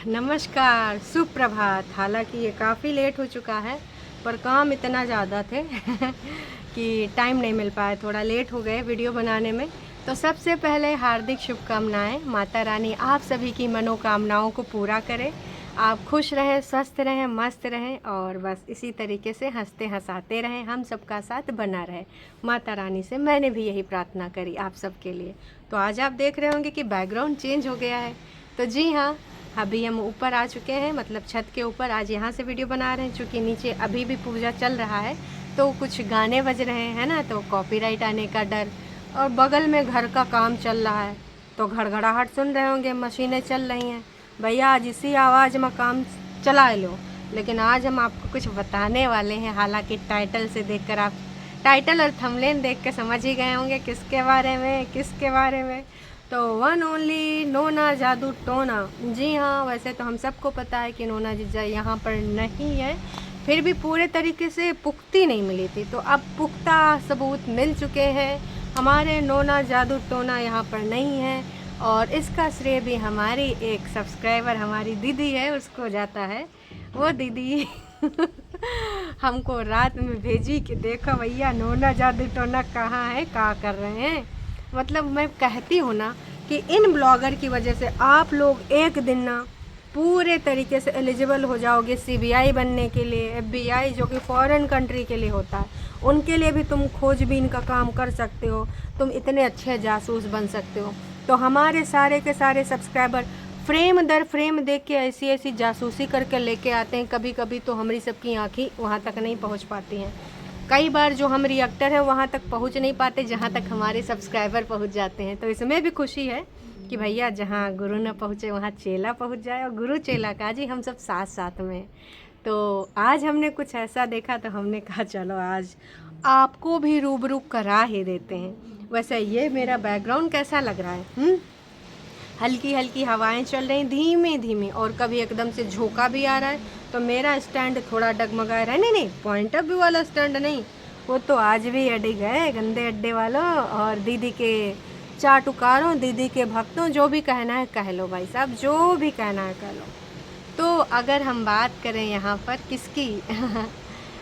नमस्कार, सुप्रभात। हालांकि ये काफ़ी लेट हो चुका है, पर काम इतना ज़्यादा थे कि टाइम नहीं मिल पाया, थोड़ा लेट हो गए वीडियो बनाने में। तो सबसे पहले हार्दिक शुभकामनाएं, माता रानी आप सभी की मनोकामनाओं को पूरा करे। आप खुश रहें, स्वस्थ रहें, मस्त रहें और बस इसी तरीके से हंसते हंसाते रहें, हम सबका साथ बना रहे। माता रानी से मैंने भी यही प्रार्थना करी आप सबके लिए। तो आज आप देख रहे होंगे कि बैकग्राउंड चेंज हो गया है। तो जी हाँ, अभी हम ऊपर आ चुके हैं, मतलब छत के ऊपर। आज यहाँ से वीडियो बना रहे हैं, क्योंकि नीचे अभी भी पूजा चल रहा है तो कुछ गाने बज रहे हैं ना, तो कॉपीराइट आने का डर। और बगल में घर का काम चल रहा है तो घड़घड़ाहट सुन रहे होंगे, मशीनें चल रही हैं। भैया आज इसी आवाज़ में काम चला लो। लेकिन आज हम आपको कुछ बताने वाले हैं, हालांकि टाइटल से देखकर आप टाइटल और थंबनेल देख के समझ ही गए होंगे किसके बारे में। तो वन ओनली नोना जादू टोना। जी हाँ, वैसे तो हम सबको पता है कि नोना जीजा यहाँ पर नहीं है, फिर भी पूरे तरीके से पुख्ती नहीं मिली थी, तो अब पुख्ता सबूत मिल चुके हैं। हमारे नोना जादू टोना यहाँ पर नहीं है और इसका श्रेय भी हमारी एक सब्सक्राइबर, हमारी दीदी है, उसको जाता है। वो दीदी हमको रात में भेजी कि देखो भैया नोना जादू टोना कहाँ है, क्या कर रहे हैं। मतलब मैं कहती हूँ ना कि इन ब्लॉगर की वजह से आप लोग एक दिन ना पूरे तरीके से एलिजिबल हो जाओगे सीबीआई बनने के लिए, एफबीआई जो कि फॉरेन कंट्री के लिए होता है, उनके लिए भी तुम खोजबीन का काम कर सकते हो, तुम इतने अच्छे जासूस बन सकते हो। तो हमारे सारे के सारे सब्सक्राइबर फ्रेम दर फ्रेम देख के ऐसी ऐसी जासूसी करके लेके आते हैं। कभी कभी तो हमारी सबकी आँखें वहाँ तक नहीं पहुँच पाती हैं। कई बार जो हम रिएक्टर हैं वहाँ तक पहुँच नहीं पाते जहाँ तक हमारे सब्सक्राइबर पहुँच जाते हैं। तो इसमें भी खुशी है कि भैया जहाँ गुरु न पहुँचे वहाँ चेला पहुँच जाए, और गुरु चेला का जी हम सब साथ साथ में। तो आज हमने कुछ ऐसा देखा तो हमने कहा चलो आज आपको भी रूबरू करा ही देते हैं। वैसे ये मेरा बैकग्राउंड कैसा लग रहा है? हल्की हल्की हवाएं चल रही धीमे धीमे, और कभी एकदम से झोंका भी आ रहा है। तो मेरा स्टैंड थोड़ा डगमगा रहा है। नहीं, पॉइंट ऑफ व्यू वाला स्टैंड नहीं, वो तो आज भी अड़ी गए गंदे अड्डे वालों और दीदी के चाटुकारों, दीदी के भक्तों। जो भी कहना है कह लो भाई साहब, जो भी कहना है कह लो। तो अगर हम बात करें यहाँ पर किसकी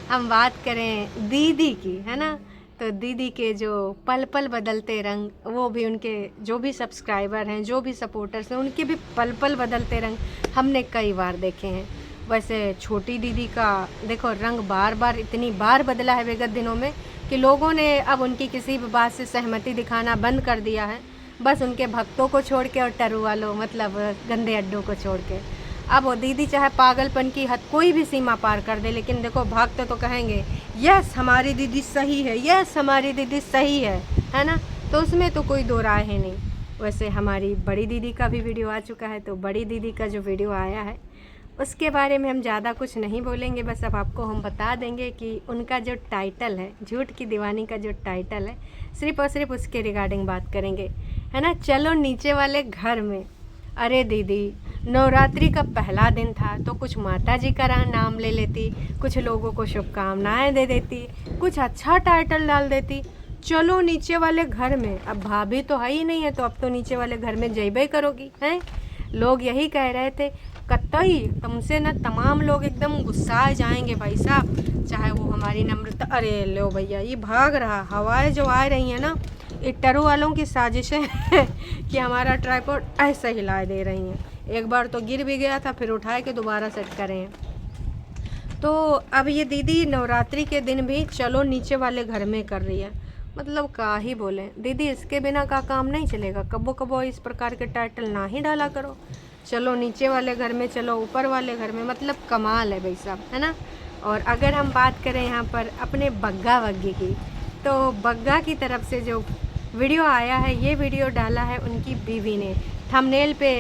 हम बात करें दीदी की, है ना, तो दीदी के जो पल पल बदलते रंग, वो भी उनके जो भी सब्सक्राइबर हैं, जो भी सपोर्टर्स हैं, उनके भी पल पल बदलते रंग हमने कई बार देखे हैं। वैसे छोटी दीदी का देखो रंग बार बार इतनी बार बदला है विगत दिनों में कि लोगों ने अब उनकी किसी भी बात से सहमति दिखाना बंद कर दिया है, बस उनके भक्तों को छोड़ के और टरू वालों, मतलब गंदे अड्डों को छोड़ के। अब वो दीदी चाहे पागलपन की हद कोई भी सीमा पार कर दे, लेकिन देखो भक्त तो कहेंगे यस हमारी दीदी सही है, यस हमारी दीदी सही है ना। तो उसमें तो कोई दो राय है नहीं। वैसे हमारी बड़ी दीदी का भी वीडियो आ चुका है, तो बड़ी दीदी का जो वीडियो आया है उसके बारे में हम ज़्यादा कुछ नहीं बोलेंगे। बस अब आपको हम बता देंगे कि उनका जो टाइटल है, झूठ की दीवानी का जो टाइटल है, सिर्फ़ और सिर्फ उसके रिगार्डिंग बात करेंगे, है ना। चलो नीचे वाले घर में। अरे दीदी, नवरात्रि का पहला दिन था तो कुछ माता जी का नाम ले लेती, कुछ लोगों को शुभकामनाएं दे देती, कुछ अच्छा टाइटल डाल देती। चलो नीचे वाले घर में। अब भाभी तो है ही नहीं है, तो अब तो नीचे वाले घर में जइबे करोगी, हैं। लोग यही कह रहे थे कतई तुमसे ना तमाम लोग एकदम गुस्सा जाएंगे भाई साहब, चाहे वो हमारी नम्रता। अरे लो भैया, ये भाग रहा, हवाएं जो आ रही हैं ना, ये टरू वालों की साजिशें कि हमारा ट्राइपॉड ऐसे हिला दे रही हैं। एक बार तो गिर भी गया था, फिर उठाए के दोबारा सेट करें। तो अब ये दीदी नवरात्रि के दिन भी चलो नीचे वाले घर में कर रही है। मतलब का ही बोले दीदी, इसके बिना का काम नहीं चलेगा। कबो कबो इस प्रकार के टाइटल ना ही डाला करो। चलो नीचे वाले घर में, चलो ऊपर वाले घर में, मतलब कमाल है भाई साहब, है ना। और अगर हम बात करें यहाँ पर अपने बग्गा वग्गी की, तो बग्गा की तरफ से जो वीडियो आया है, ये वीडियो डाला है उनकी बीवी ने। थंबनेल पे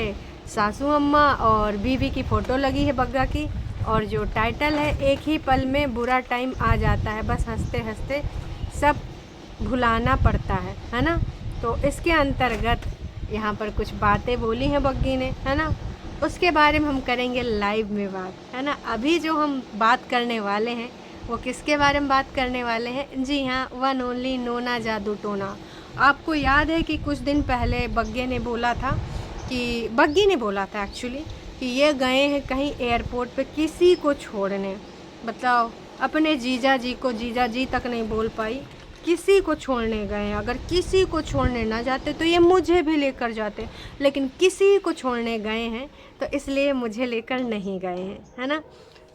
सासू अम्मा और बीवी की फ़ोटो लगी है बग्गा की, और जो टाइटल है एक ही पल में बुरा टाइम आ जाता है, बस हंसते हंसते सब भुलाना पड़ता है ना। तो इसके अंतर्गत यहाँ पर कुछ बातें बोली हैं बग्गी ने, है ना। उसके बारे में हम करेंगे लाइव में बात, है ना। अभी जो हम बात करने वाले हैं वो किसके बारे में बात करने वाले हैं? जी हाँ, वन ओनली नोना जादू टोना। आपको याद है कि कुछ दिन पहले बग्गी ने बोला था एक्चुअली कि ये गए हैं कहीं एयरपोर्ट पे किसी को छोड़ने, बताओ अपने जीजा जी को जीजा जी तक नहीं बोल पाई, किसी को छोड़ने गए हैं। अगर किसी को छोड़ने ना जाते तो ये मुझे भी लेकर जाते, लेकिन किसी को छोड़ने गए हैं तो इसलिए मुझे लेकर नहीं गए हैं, है ना।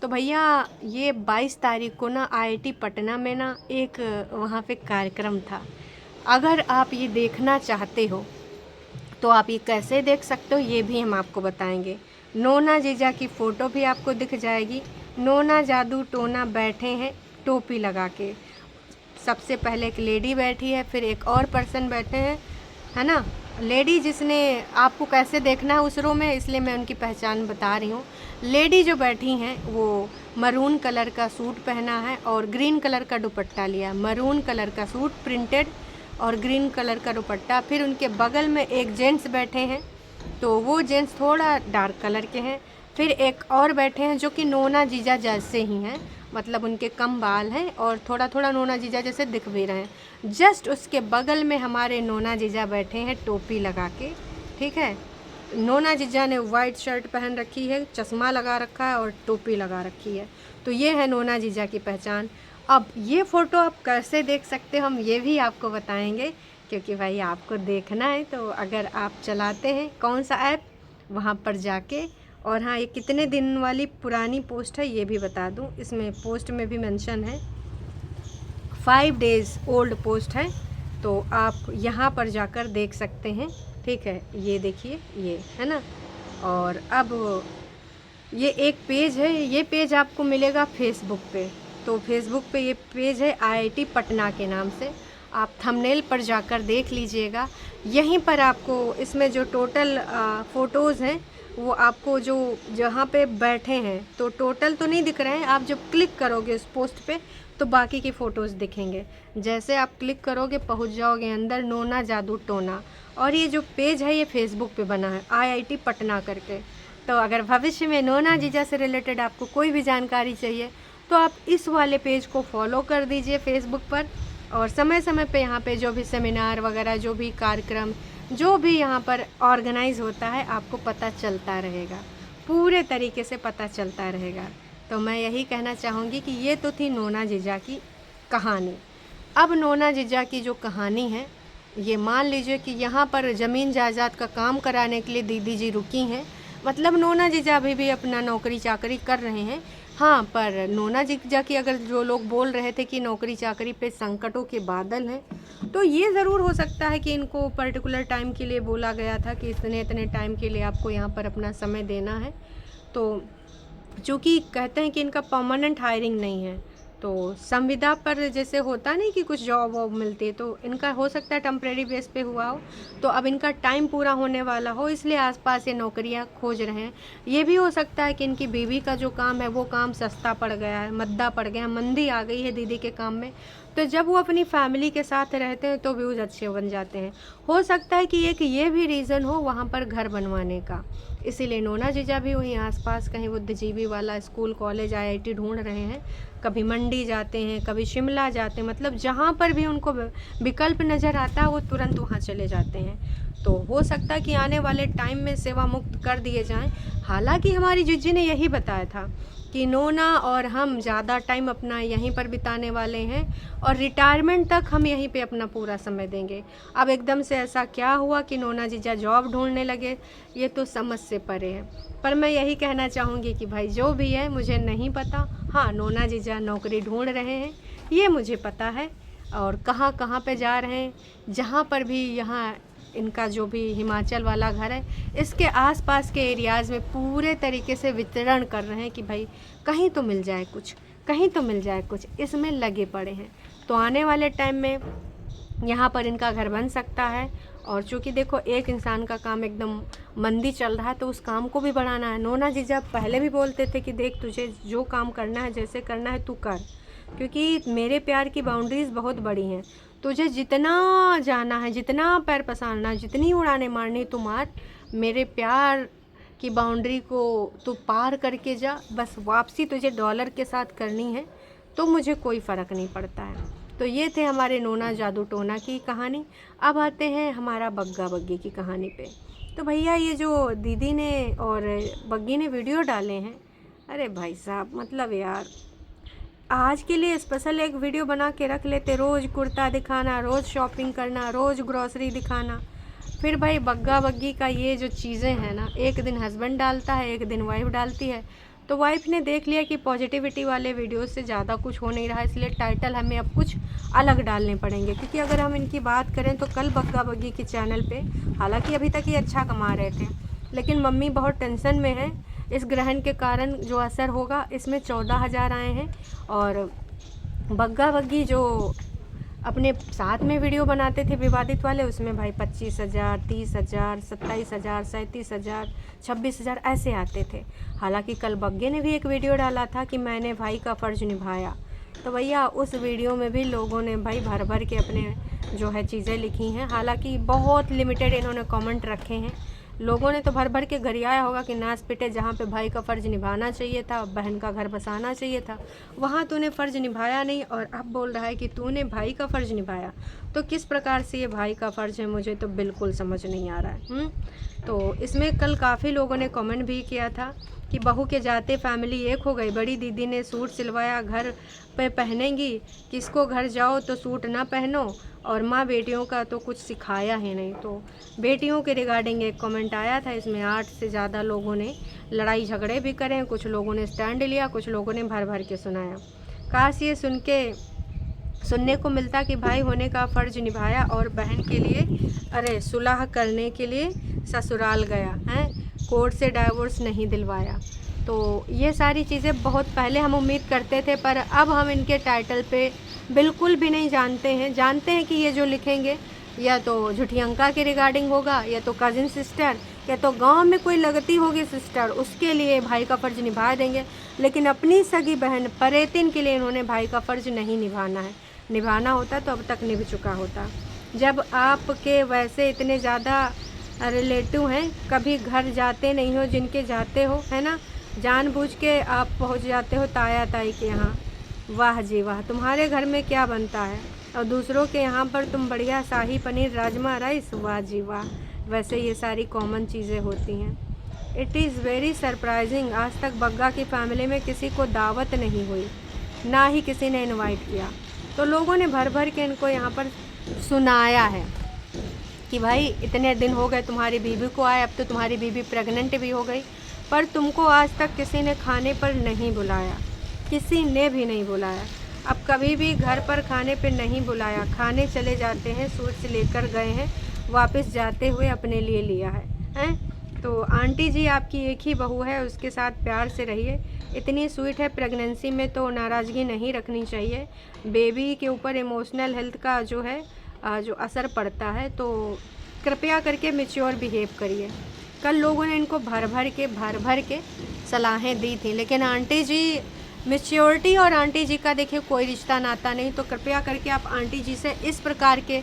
तो भैया ये 22 तारीख को ना IIT पटना में ना एक वहाँ पे कार्यक्रम था। अगर आप ये देखना चाहते हो तो आप ये कैसे देख सकते हो ये भी हम आपको बताएंगे। नोना जीजा की फ़ोटो भी आपको दिख जाएगी। नोना जादू टोना बैठे हैं टोपी लगा के। सबसे पहले एक लेडी बैठी है, फिर एक और पर्सन बैठे हैं, है ना। लेडी जिसने, आपको कैसे देखना है उस रो में, इसलिए मैं उनकी पहचान बता रही हूँ। लेडी जो बैठी हैं वो मरून कलर का सूट पहना है और ग्रीन कलर का दुपट्टा लिया। मरून कलर का सूट प्रिंटेड और ग्रीन कलर का दुपट्टा। फिर उनके बगल में एक जेंट्स बैठे हैं, तो वो जेंट्स थोड़ा डार्क कलर के हैं। फिर एक और बैठे हैं जो कि नोना जीजा जैसे ही हैं, मतलब उनके कम बाल हैं और थोड़ा थोड़ा नोना जीजा जैसे दिख भी रहे हैं। जस्ट उसके बगल में हमारे नोना जीजा बैठे हैं टोपी लगा के, ठीक है। नोना जीजा ने वाइट शर्ट पहन रखी है, चश्मा लगा रखा है और टोपी लगा रखी है। तो ये है नोना जीजा की पहचान। अब ये फ़ोटो आप कैसे देख सकते हो हम ये भी आपको बताएंगे, क्योंकि भाई आपको देखना है। तो अगर आप चलाते हैं कौन सा ऐप, वहाँ पर जाके, और हाँ ये कितने दिन वाली पुरानी पोस्ट है ये भी बता दूँ, इसमें पोस्ट में भी मेंशन है, 5 डेज़ ओल्ड पोस्ट है। तो आप यहाँ पर जाकर देख सकते हैं, ठीक है। ये देखिए, ये है ना। और अब ये एक पेज है, ये पेज आपको मिलेगा फेसबुक पे। तो फेसबुक पे ये पेज है IIT पटना के नाम से, आप थंबनेल पर जाकर देख लीजिएगा। यहीं पर आपको इसमें जो टोटल फ़ोटोज़ हैं वो आपको जो जहाँ पे बैठे हैं तो टोटल तो नहीं दिख रहे हैं। आप जब क्लिक करोगे उस पोस्ट पे तो बाकी की फ़ोटोज़ दिखेंगे। जैसे आप क्लिक करोगे पहुँच जाओगे अंदर, नोना जादू टोना। और ये जो पेज है ये फेसबुक पे बना है IIT पटना करके। तो अगर भविष्य में नोना जीजा से रिलेटेड आपको कोई भी जानकारी चाहिए तो आप इस वाले पेज को फॉलो कर दीजिए फेसबुक पर, और समय समय पे यहाँ पे जो भी सेमिनार वगैरह, जो भी कार्यक्रम, जो भी यहाँ पर ऑर्गेनाइज़ होता है आपको पता चलता रहेगा, पूरे तरीके से पता चलता रहेगा। तो मैं यही कहना चाहूँगी कि ये तो थी नोना जीजा की कहानी। अब नोना जीजा की जो कहानी है, ये मान लीजिए कि यहाँ पर ज़मीन जायदाद का काम कराने के लिए दीदी जी रुकी हैं। मतलब नोना जीजा अभी भी अपना नौकरी चाकरी कर रहे हैं, हाँ। पर नोना जीजा की अगर जो लोग बोल रहे थे कि नौकरी चाकरी पे संकटों के बादल हैं, तो ये ज़रूर हो सकता है कि इनको पर्टिकुलर टाइम के लिए बोला गया था कि इतने इतने टाइम के लिए आपको यहाँ पर अपना समय देना है। तो चूँकि कहते हैं कि इनका परमानेंट हायरिंग नहीं है, तो संविदा पर जैसे होता नहीं कि कुछ जॉब वॉब मिलती है, तो इनका हो सकता है टेम्प्रेरी बेस पे हुआ हो। तो अब इनका टाइम पूरा होने वाला हो, इसलिए आसपास ये नौकरियां खोज रहे हैं। ये भी हो सकता है कि इनकी बीवी का जो काम है वो काम सस्ता पड़ गया है, मद्दा पड़ गया है, मंदी आ गई है दीदी के काम में। तो जब वो अपनी फैमिली के साथ रहते हैं तो व्यूज़ अच्छे बन जाते हैं। हो सकता है कि एक ये भी रीज़न हो वहाँ पर घर बनवाने का, इसीलिए नोना जीजा भी वहीं आसपास कहीं बुद्धिजीवी वाला स्कूल कॉलेज IIT ढूंढ रहे हैं। कभी मंडी जाते हैं, कभी शिमला जाते हैं, मतलब जहाँ पर भी उनको विकल्प नज़र आता है वो तुरंत वहाँ चले जाते हैं। तो हो सकता है कि आने वाले टाइम में सेवा मुक्त कर दिए जाएं। हालांकि हमारी जीजी ने यही बताया था कि नोना और हम ज़्यादा टाइम अपना यहीं पर बिताने वाले हैं और रिटायरमेंट तक हम यहीं पे अपना पूरा समय देंगे। अब एकदम से ऐसा क्या हुआ कि नोना जीजा जॉब ढूंढने लगे, ये तो समझ से परे है। पर मैं यही कहना चाहूँगी कि भाई जो भी है मुझे नहीं पता, हाँ नोना जीजा नौकरी ढूंढ रहे हैं ये मुझे पता है। और कहाँ कहाँ पे जा रहे हैं, जहाँ पर भी यहाँ इनका जो भी हिमाचल वाला घर है इसके आसपास के एरियाज़ में पूरे तरीके से वितरण कर रहे हैं कि भाई कहीं तो मिल जाए कुछ, कहीं तो मिल जाए कुछ, इसमें लगे पड़े हैं। तो आने वाले टाइम में यहाँ पर इनका घर बन सकता है। और चूँकि देखो एक इंसान का काम एकदम मंदी चल रहा है तो उस काम को भी बढ़ाना है। नोना जीजा पहले भी बोलते थे कि देख तुझे जो काम करना है, जैसे करना है तू कर, क्योंकि मेरे प्यार की बाउंड्रीज़ बहुत बड़ी हैं। तुझे जितना जाना है, जितना पैर पसारना है, जितनी उड़ाने मारनी तू मार, मेरे प्यार की बाउंड्री को तू पार करके जा। बस वापसी तुझे डॉलर के साथ करनी है तो मुझे कोई फ़र्क नहीं पड़ता है। तो ये थे हमारे नोना जादू टोना की कहानी। अब आते हैं हमारा बग्गा बग्गी की कहानी पे। तो भैया ये जो दीदी ने और बग्गी ने वीडियो डाले हैं, अरे भाई साहब मतलब यार आज के लिए स्पेशल एक वीडियो बना के रख लेते, रोज़ कुर्ता दिखाना, रोज़ शॉपिंग करना, रोज़ ग्रॉसरी दिखाना। फिर भाई बग्गा बग्गी का ये जो चीज़ें हैं ना, एक दिन हस्बैंड डालता है, एक दिन वाइफ डालती है। तो वाइफ ने देख लिया कि पॉजिटिविटी वाले वीडियो से ज़्यादा कुछ हो नहीं रहा, इसलिए टाइटल हमें अब कुछ अलग डालने पड़ेंगे। क्योंकि अगर हम इनकी बात करें तो कल बग्गा बग्गी के चैनल पे, हालांकि अभी तक ये अच्छा कमा रहे थे, लेकिन मम्मी बहुत टेंशन में है। इस ग्रहण के कारण जो असर होगा इसमें 14,000 आए हैं। और बग्गा बग्गी जो अपने साथ में वीडियो बनाते थे विवादित वाले, उसमें भाई 25,000, 30,000, 27,000, 37,000, 26,000 ऐसे आते थे। हालांकि कल बग्गे ने भी एक वीडियो डाला था कि मैंने भाई का फ़र्ज़ निभाया। तो भैया उस वीडियो में भी लोगों ने भाई भर भर के अपने जो है चीज़ें लिखी हैं। हालांकि बहुत लिमिटेड इन्होंने कमेंट रखे हैं। लोगों ने तो भर भर के गरियाया होगा कि नाच पिटे, जहाँ पे भाई का फ़र्ज़ निभाना चाहिए था, बहन का घर बसाना चाहिए था, वहाँ तूने फ़र्ज़ निभाया नहीं और अब बोल रहा है कि तूने भाई का फ़र्ज़ निभाया। तो किस प्रकार से ये भाई का फ़र्ज़ है, मुझे तो बिल्कुल समझ नहीं आ रहा है। तो इसमें कल काफ़ी लोगों ने कमेंट भी किया था कि बहू के जाते फैमिली एक हो गई, बड़ी दीदी ने सूट सिलवाया, घर पे पहनेंगी, किसको घर जाओ तो सूट ना पहनो, और माँ बेटियों का तो कुछ सिखाया है नहीं। तो बेटियों के रिगार्डिंग एक कमेंट आया था, इसमें 8 से ज़्यादा लोगों ने लड़ाई झगड़े भी करे, कुछ लोगों ने स्टैंड लिया, कुछ लोगों ने भर भर के सुनाया। काश ये सुनने को मिलता कि भाई होने का फ़र्ज़ निभाया और बहन के लिए अरे सुलह करने के लिए ससुराल गया है, कोर्ट से डाइवोर्स नहीं दिलवाया। तो ये सारी चीज़ें बहुत पहले हम उम्मीद करते थे, पर अब हम इनके टाइटल पे बिल्कुल भी नहीं जानते हैं कि ये जो लिखेंगे या तो झुठियंका के रिगार्डिंग होगा, या तो कज़िन सिस्टर, या तो गांव में कोई लगती होगी सिस्टर, उसके लिए भाई का फ़र्ज़ निभा देंगे। लेकिन अपनी सगी बहन परेतिन के लिए इन्होंने भाई का फ़र्ज़ नहीं निभाना है। निभाना होता तो अब तक निभ चुका होता। जब आपके वैसे इतने ज़्यादा रिलेटिव हैं, कभी घर जाते नहीं हो जिनके जाते हो, है ना, जानबूझ के आप पहुंच जाते हो ताया ताई के यहाँ। वाह जी वाह, तुम्हारे घर में क्या बनता है और दूसरों के यहाँ पर तुम बढ़िया शाही पनीर, राजमा राइस, वाह जी वाह। वैसे ये सारी कॉमन चीज़ें होती हैं। इट इज़ वेरी सरप्राइजिंग, आज तक बग्गा की फैमिली में किसी को दावत नहीं हुई, ना ही किसी ने इनवाइट किया। तो लोगों ने भर भर के इनको यहाँ पर सुनाया है कि भाई इतने दिन हो गए तुम्हारी बीबी को आए, अब तो तुम्हारी बीबी प्रेग्नेंट भी हो गई, पर तुमको आज तक किसी ने खाने पर नहीं बुलाया, किसी ने भी नहीं बुलाया। अब कभी भी घर पर खाने पे नहीं बुलाया, खाने चले जाते हैं, स्वीट्स लेकर गए हैं, वापस जाते हुए अपने लिए लिया है। तो आंटी जी आपकी एक ही बहू है, उसके साथ प्यार से रहिए, इतनी स्वीट है। प्रेगनेंसी में तो नाराज़गी नहीं रखनी चाहिए, बेबी के ऊपर इमोशनल हेल्थ का जो है जो असर पड़ता है, तो कृपया करके मैच्योर बिहेव करिए। कल लोगों ने इनको भर भर के सलाहें दी थी, लेकिन आंटी जी मैच्योरिटी और आंटी जी का देखिए कोई रिश्ता नाता नहीं। तो कृपया करके आप आंटी जी से इस प्रकार के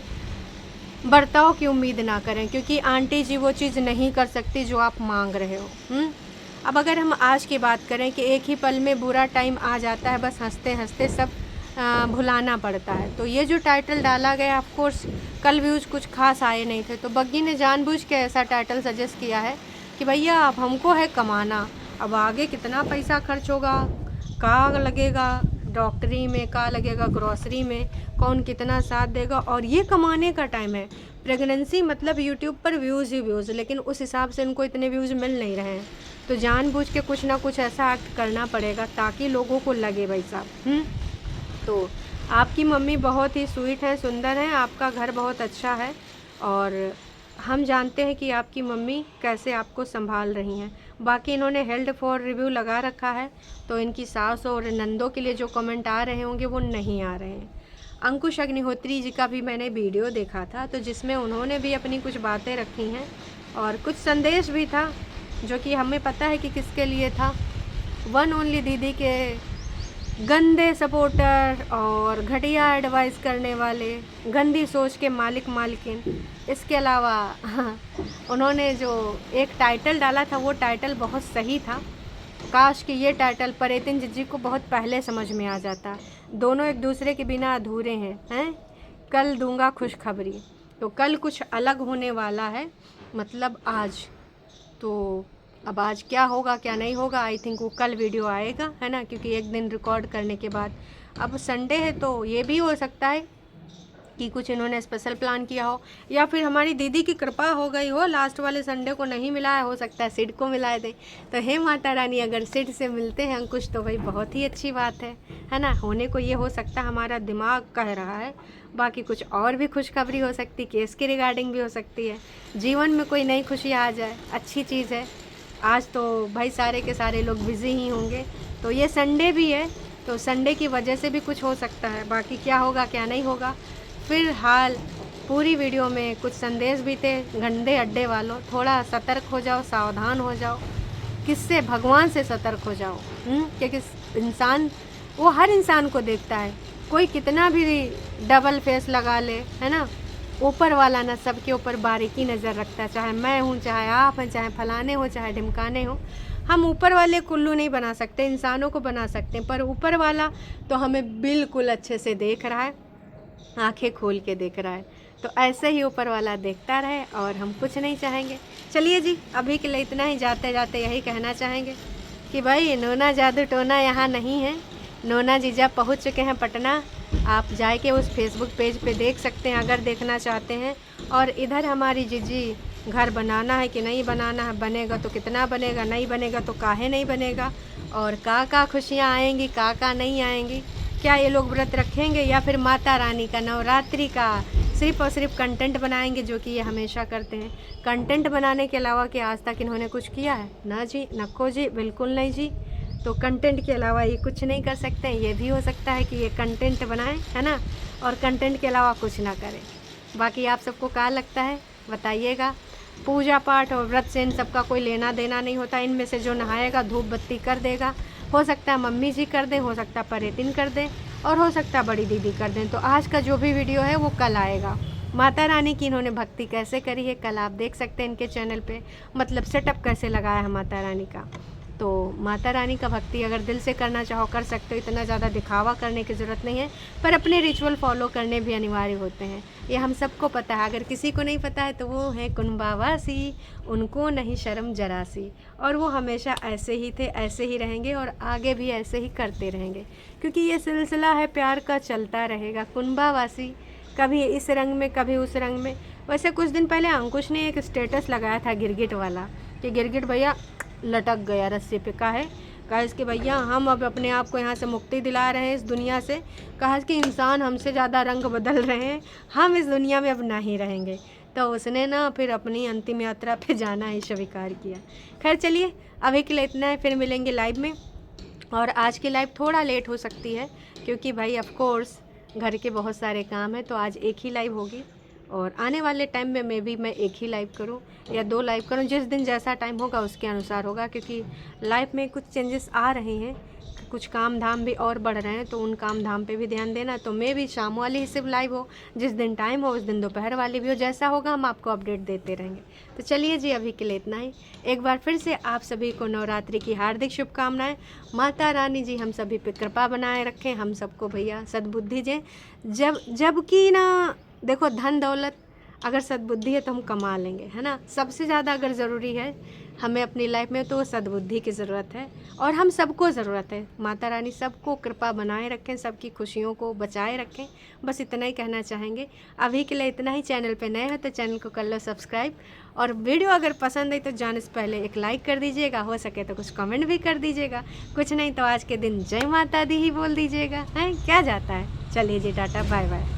बर्ताव की उम्मीद ना करें, क्योंकि आंटी जी वो चीज़ नहीं कर सकती जो आप मांग रहे हो। अब अगर हम आज की बात करें कि एक ही पल में बुरा टाइम आ जाता है, बस हंसते हंसते सब भुलाना पड़ता है। तो ये जो टाइटल डाला गया, ऑफ कोर्स कल व्यूज़ कुछ खास आए नहीं थे, तो बग्गी ने जानबूझ के ऐसा टाइटल सजेस्ट किया है कि भैया अब हमको है कमाना, अब आगे कितना पैसा खर्च होगा, का लगेगा डॉक्टरी में, का लगेगा ग्रॉसरी में, कौन कितना साथ देगा, और ये कमाने का टाइम है। प्रेगनेंसी मतलब यूट्यूब पर व्यूज़ ही व्यूज़, लेकिन उस हिसाब से इनको इतने व्यूज़ मिल नहीं रहे हैं। तो जानबूझ के कुछ ना कुछ ऐसा एक्ट करना पड़ेगा ताकि लोगों को लगे भाई साहब। तो आपकी मम्मी बहुत ही स्वीट है, सुंदर है, आपका घर बहुत अच्छा है, और हम जानते हैं कि आपकी मम्मी कैसे आपको संभाल रही हैं। बाकी इन्होंने हेल्ड फॉर रिव्यू लगा रखा है, तो इनकी सास और नंदों के लिए जो कमेंट आ रहे होंगे वो नहीं आ रहे हैं। अंकुश अग्निहोत्री जी का भी मैंने वीडियो देखा था, तो जिसमें उन्होंने भी अपनी कुछ बातें रखी हैं और कुछ संदेश भी था, जो कि हमें पता है कि किसके लिए था। वन ओनली दीदी के गंदे सपोर्टर और घटिया एडवाइस करने वाले, गंदी सोच के मालिक मालकिन। इसके अलावा उन्होंने जो एक टाइटल डाला था वो टाइटल बहुत सही था। काश कि ये टाइटल परेतिन जी को बहुत पहले समझ में आ जाता। दोनों एक दूसरे के बिना अधूरे हैं। कल दूंगा खुशखबरी, तो कल कुछ अलग होने वाला है। मतलब आज। तो अब आज क्या होगा क्या नहीं होगा, आई थिंक वो कल वीडियो आएगा, है ना, क्योंकि एक दिन रिकॉर्ड करने के बाद। अब संडे है तो ये भी हो सकता है कि कुछ इन्होंने स्पेशल प्लान किया हो, या फिर हमारी दीदी की कृपा हो गई हो, लास्ट वाले संडे को नहीं मिला है, हो सकता है सिड को मिलाए दे। तो हे माता रानी, अगर सिड से मिलते हैं अंकुश तो भाई बहुत ही अच्छी बात है ना। होने को ये हो सकता है, हमारा दिमाग कह रहा है, बाकी कुछ और भी खुशखबरी हो सकती, केस के रिगार्डिंग भी हो सकती है, जीवन में कोई नई खुशी आ जाए, अच्छी चीज़ है। आज तो भाई सारे के सारे लोग बिज़ी ही होंगे, तो ये संडे भी है, तो संडे की वजह से भी कुछ हो सकता है। बाकी क्या होगा क्या नहीं होगा, फिलहाल पूरी वीडियो में कुछ संदेश भी थे। गंदे अड्डे वालों, थोड़ा सतर्क हो जाओ, सावधान हो जाओ। किससे? भगवान से सतर्क हो जाओ। क्योंकि इंसान, वो हर इंसान को देखता है, कोई कितना भी डबल फेस लगा ले, है ना, ऊपर वाला ना सबके ऊपर बारीकी नज़र रखता है। चाहे मैं हूँ, चाहे आप हैं, चाहे फलाने हो, चाहे ढिमकाने हो। हम ऊपर वाले कुल्लू नहीं बना सकते, इंसानों को बना सकते हैं, पर ऊपर वाला तो हमें बिल्कुल अच्छे से देख रहा है, आंखें खोल के देख रहा है। तो ऐसे ही ऊपर वाला देखता रहे, और हम कुछ नहीं चाहेंगे। चलिए जी, अभी के लिए इतना ही। जाते जाते यही कहना चाहेंगे कि भाई नोना जादू टोना यहाँ नहीं है। नोना जीजा पहुँच चुके हैं पटना। आप जाके उस फेसबुक पेज पे देख सकते हैं अगर देखना चाहते हैं। और इधर हमारी जीजी घर बनाना है कि नहीं बनाना है, बनेगा तो कितना बनेगा, नहीं बनेगा तो काहे नहीं बनेगा, और का खुशियाँ आएंगी, का नहीं आएंगी, क्या ये लोग व्रत रखेंगे या फिर माता रानी का नवरात्रि का सिर्फ और सिर्फ कंटेंट बनाएंगे, जो कि ये हमेशा करते हैं। कंटेंट बनाने के अलावा कि आज तक इन्होंने कुछ किया है? ना जी, नको जी, बिल्कुल नहीं जी। तो कंटेंट के अलावा ये कुछ नहीं कर सकते हैं। ये भी हो सकता है कि ये कंटेंट बनाएं, है ना, और कंटेंट के अलावा कुछ ना करें। बाकी आप सबको क्या लगता है बताइएगा। पूजा पाठ और व्रत से इन सबका कोई लेना देना नहीं होता। इनमें से जो नहाएगा धूप बत्ती कर देगा, हो सकता है मम्मी जी कर दें, हो सकता है परेतिन कर दें, और हो सकता है बड़ी दीदी कर दें। तो आज का जो भी वीडियो है वो कल आएगा। माता रानी की इन्होंने भक्ति कैसे करी है कल आप देख सकते हैं इनके चैनल पे, मतलब सेटअप कैसे लगाया है माता रानी का। तो माता रानी का भक्ति अगर दिल से करना चाहो कर सकते हो, इतना ज़्यादा दिखावा करने की ज़रूरत नहीं है, पर अपने रिचुअल फॉलो करने भी अनिवार्य होते हैं, ये हम सबको पता है। अगर किसी को नहीं पता है तो वो है कुंभावासी, उनको नहीं शर्म जरासी, और वो हमेशा ऐसे ही थे, ऐसे ही रहेंगे, और आगे भी ऐसे ही करते रहेंगे, क्योंकि ये सिलसिला है प्यार का, चलता रहेगा। कुंभावासी कभी इस रंग में, कभी उस रंग में। वैसे कुछ दिन पहले अंकुश ने एक स्टेटस लगाया था गिरगिट वाला, कि गिरगिट भैया लटक गया रस्सी पे। कहा इसके भैया हम अब अपने आप को यहाँ से मुक्ति दिला रहे हैं इस दुनिया से। कहा कि इंसान हमसे ज़्यादा रंग बदल रहे हैं, हम इस दुनिया में अब नहीं रहेंगे। तो उसने ना फिर अपनी अंतिम यात्रा पे जाना ही स्वीकार किया। खैर चलिए, अभी के लिए इतना है, फिर मिलेंगे लाइव में। और आज की लाइव थोड़ा लेट हो सकती है, क्योंकि भाई ऑफ कोर्स घर के बहुत सारे काम हैं, तो आज एक ही लाइव होगी। और आने वाले टाइम में मैं एक ही लाइव करूं या 2 लाइव करूं, जिस दिन जैसा टाइम होगा उसके अनुसार होगा, क्योंकि लाइफ में कुछ चेंजेस आ रहे हैं, कुछ काम धाम भी और बढ़ रहे हैं, तो उन काम धाम पे भी ध्यान देना। तो मैं भी शाम वाली ही सिर्फ लाइव हो, जिस दिन टाइम हो उस दिन दोपहर वाली भी हो, जैसा होगा हम आपको अपडेट देते रहेंगे। तो चलिए जी, अभी के लिए इतना ही। एक बार फिर से आप सभी को नवरात्रि की हार्दिक शुभकामनाएं। माता रानी जी हम सभी पे कृपा बनाए रखें, हम सबको भैया सद्बुद्धि दें। जब कि ना देखो, धन दौलत अगर सद्बुद्धि है तो हम कमा लेंगे, है ना। सबसे ज़्यादा अगर ज़रूरी है हमें अपनी लाइफ में तो सद्बुद्धि की ज़रूरत है, और हम सबको ज़रूरत है। माता रानी सबको कृपा बनाए रखें, सबकी खुशियों को बचाए रखें, बस इतना ही कहना चाहेंगे। अभी के लिए इतना ही। चैनल पे नए हैं तो चैनल को कर लो सब्सक्राइब, और वीडियो अगर पसंद आई तो जाने से पहले एक लाइक कर दीजिएगा, हो सके तो कुछ कमेंट भी कर दीजिएगा, कुछ नहीं तो आज के दिन जय माता दी ही बोल दीजिएगा, हैं क्या जाता है। चलिए जी, टाटा बाय बाय।